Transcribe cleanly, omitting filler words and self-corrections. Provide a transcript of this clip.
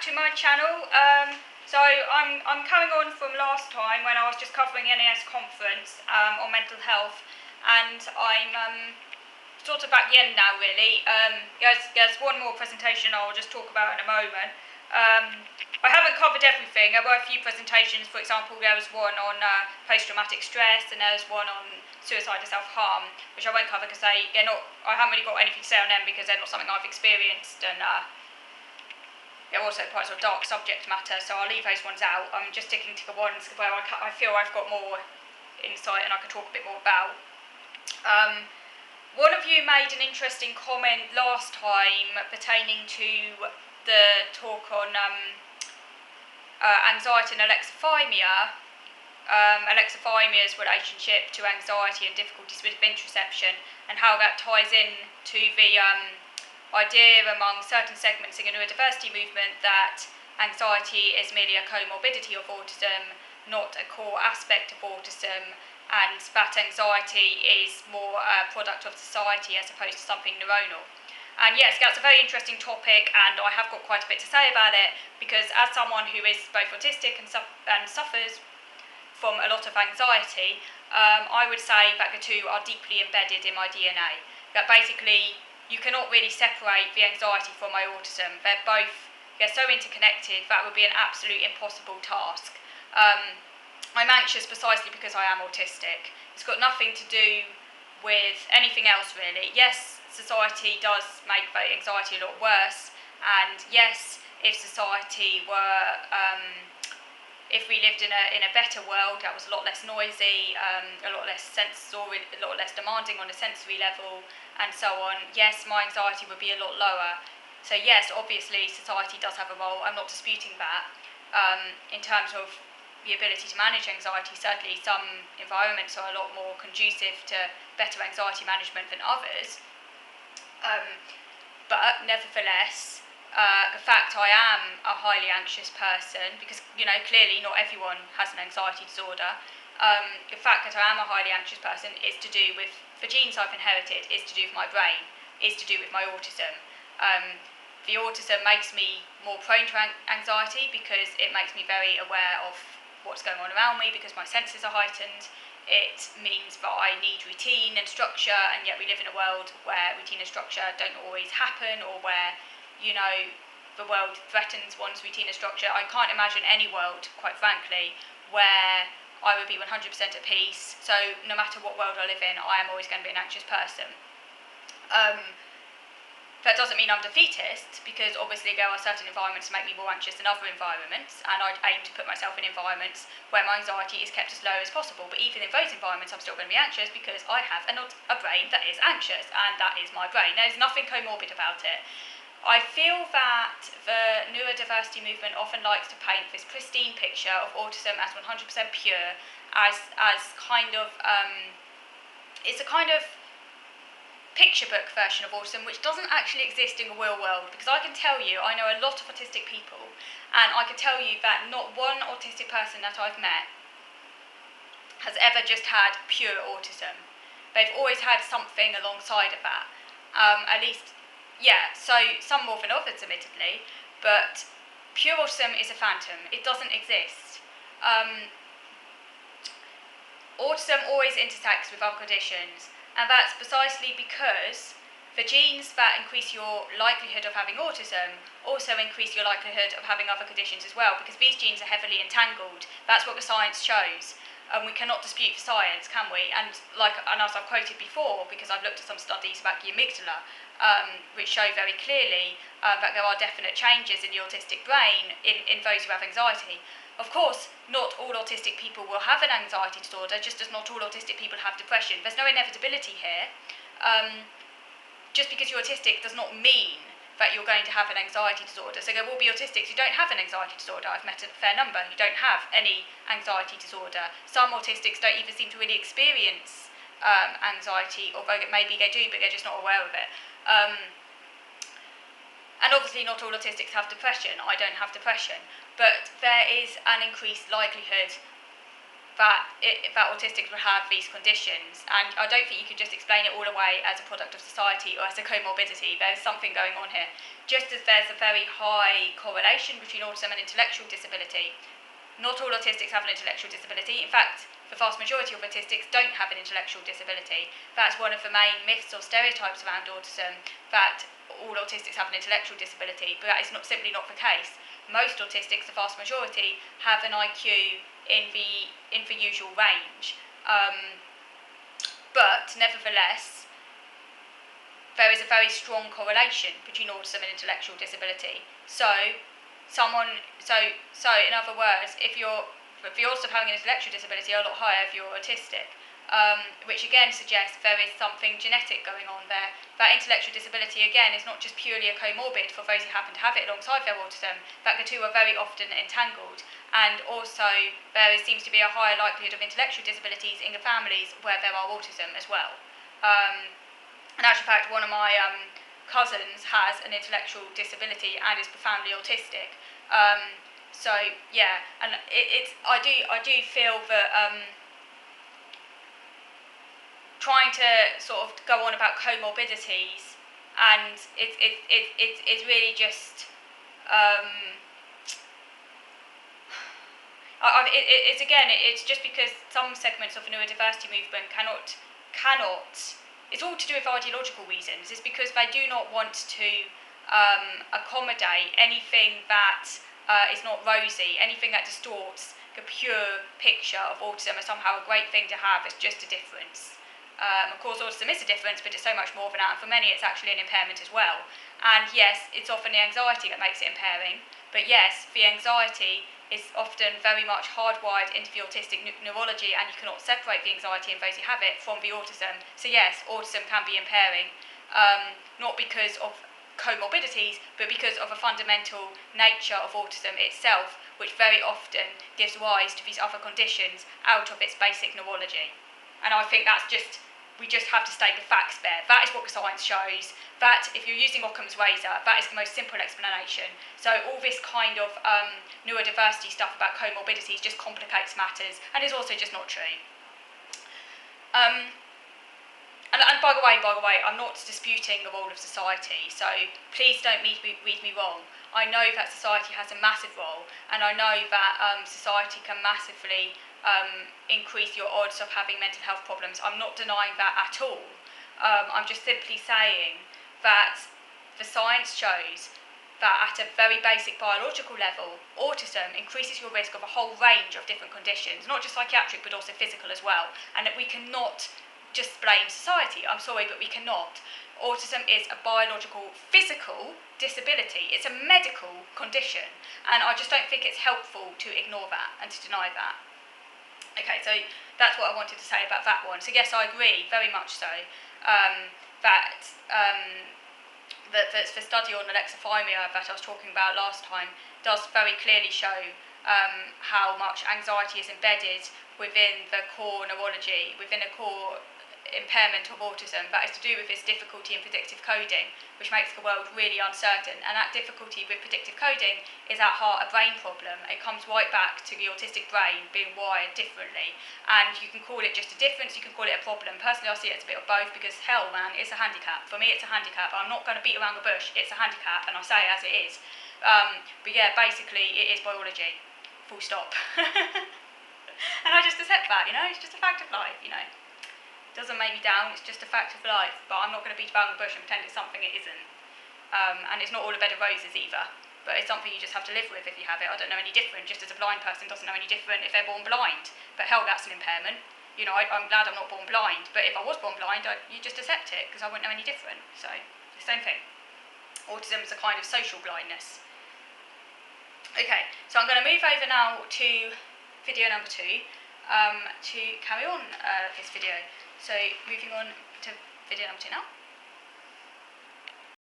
to my channel. So I'm carrying on from last time when I was just covering NAS conference on mental health, and I'm sort of back the end now really. There's one more presentation I'll just talk about in a moment. I haven't covered everything. There were a few presentations. For example, there was one on post-traumatic stress, and there's one on suicide and self-harm, which I won't cover because I haven't really got anything to say on them because they're not something I've experienced, and they're also quite sort of dark subject matter, so I'll leave those ones out. I'm just sticking to the ones where I feel I've got more insight and I can talk a bit more about. One of you made an interesting comment last time pertaining to the talk on anxiety and alexithymia, alexithymia relationship to anxiety and difficulties with interoception, and how that ties in to the idea among certain segments in the neurodiversity movement that anxiety is merely a comorbidity of autism, not a core aspect of autism, and that anxiety is more a product of society as opposed to something neuronal. And yes, that's a very interesting topic, and I have got quite a bit to say about it, because as someone who is both autistic and suffers from a lot of anxiety, I would say that the two are deeply embedded in my DNA. That basically, you cannot really separate the anxiety from my autism. They're so interconnected, that would be an absolute impossible task. I'm anxious precisely because I am autistic. It's got nothing to do with anything else really. Yes, society does make the anxiety a lot worse, and yes, if society were, if we lived in a better world that was a lot less noisy, a lot less sensory, a lot less demanding on a sensory level, and so on, yes, my anxiety would be a lot lower. So yes, obviously society does have a role. I'm not disputing that. In terms of the ability to manage anxiety, certainly some environments are a lot more conducive to better anxiety management than others. But nevertheless, the fact I am a highly anxious person, because clearly not everyone has an anxiety disorder, the fact that I am a highly anxious person is to do with the genes I've inherited, is to do with my brain, is to do with my autism. The autism makes me more prone to anxiety because it makes me very aware of what's going on around me because my senses are heightened. It means that I need routine and structure, and yet we live in a world where routine and structure don't always happen, or where, the world threatens one's routine and structure. I can't imagine any world, quite frankly, where I would be 100% at peace. So no matter what world I live in, I am always going to be an anxious person. That doesn't mean I'm defeatist, because obviously there are certain environments that make me more anxious than other environments, and I aim to put myself in environments where my anxiety is kept as low as possible. But even in those environments, I'm still going to be anxious because I have a brain that is anxious, and that is my brain. There's nothing comorbid about it. I feel that the neurodiversity movement often likes to paint this pristine picture of autism as 100% pure, as kind of it's a kind of picture book version of autism, which doesn't actually exist in the real world. Because I can tell you, I know a lot of autistic people, and I can tell you that not one autistic person that I've met has ever just had pure autism. They've always had something alongside of that. At least, yeah, so some more than others, admittedly, but pure autism is a phantom. It doesn't exist. Autism always intersects with other conditions, and that's precisely because the genes that increase your likelihood of having autism also increase your likelihood of having other conditions as well, because these genes are heavily entangled. That's what the science shows. We cannot dispute the science, can we? And as I've quoted before, because I've looked at some studies about the amygdala, which show very clearly that there are definite changes in the autistic brain in those who have anxiety. Of course, not all autistic people will have an anxiety disorder, just as not all autistic people have depression. There's no inevitability here. Just because you're autistic does not mean that you're going to have an anxiety disorder. So there will be autistics who don't have an anxiety disorder. I've met a fair number who don't have any anxiety disorder. Some autistics don't even seem to really experience anxiety, although maybe they do, but they're just not aware of it. And obviously not all autistics have depression. I don't have depression. But there is an increased likelihood that autistics will have these conditions, and I don't think you could just explain it all away as a product of society or as a comorbidity. There's something going on here. Just as there's a very high correlation between autism and intellectual disability, not all autistics have an intellectual disability. In fact, the vast majority of autistics don't have an intellectual disability. That's one of the main myths or stereotypes around autism, that all autistics have an intellectual disability, but that is simply not the case. Most autistics, the vast majority, have an IQ in the usual range. But nevertheless, there is a very strong correlation between autism and intellectual disability. So in other words, if the odds of having an intellectual disability are a lot higher if you're autistic, which again suggests there is something genetic going on there. That intellectual disability, again, is not just purely a comorbid for those who happen to have it alongside their autism, that the two are very often entangled. And also, there seems to be a higher likelihood of intellectual disabilities in the families where there are autism as well. In actual fact, one of my cousins has an intellectual disability and is profoundly autistic. So yeah, and I do feel that trying to sort of go on about comorbidities, and it's really just it's just because some segments of the neurodiversity movement cannot. It's all to do with ideological reasons. It's because they do not want to accommodate anything that is not rosy, anything that distorts the pure picture of autism as somehow a great thing to have. It's just a difference. Of course, autism is a difference, but it's so much more than that. And for many, it's actually an impairment as well. And yes, it's often the anxiety that makes it impairing. But yes, the anxiety is often very much hardwired into the autistic neurology, and you cannot separate the anxiety in those who have it from the autism. So yes, autism can be impairing, not because of comorbidities, but because of a fundamental nature of autism itself, which very often gives rise to these other conditions out of its basic neurology. And I think we just have to state the facts there. That is what the science shows. That, if you're using Occam's razor, that is the most simple explanation. So all this kind of neurodiversity stuff about comorbidities just complicates matters, and is also just not true. And by the way, I'm not disputing the role of society, so please don't read me wrong. I know that society has a massive role, and I know that society can massively increase your odds of having mental health problems. I'm not denying that at all. I'm just simply saying that the science shows that at a very basic biological level, autism increases your risk of a whole range of different conditions, not just psychiatric but also physical as well, and that we cannot just blame society. I'm sorry, but we cannot. Autism is a biological, physical disability. It's a medical condition, and I just don't think it's helpful to ignore that and to deny that. Okay, so that's what I wanted to say about that one. So yes, I agree, very much so, that the study on alexithymia that I was talking about last time does very clearly show how much anxiety is embedded within the core neurology, within a core impairment of autism that is to do with its difficulty in predictive coding, which makes the world really uncertain. And that difficulty with predictive coding is at heart a brain problem. It comes right back to the autistic brain being wired differently, and you can call it just a difference, you can call it a problem. Personally, I see it as a bit of both, because hell man, it's a handicap. For me, it's a handicap. I'm not going to beat around the bush. It's a handicap, and I say it as it is. But yeah, basically it is biology, full stop. And I just accept that, it's just a fact of life, Doesn't make me down, it's just a fact of life, but I'm not going to beat around the bush and pretend it's something it isn't. And it's not all a bed of roses either, but it's something you just have to live with if you have it. I don't know any different, just as a blind person doesn't know any different if they're born blind. But hell, that's an impairment. I'm glad I'm not born blind, but if I was born blind, you just accept it, because I wouldn't know any different. So, the same thing. Autism is a kind of social blindness. Okay, so I'm going to move over now to video number 2 to carry on this video. So moving on to video number 2 now.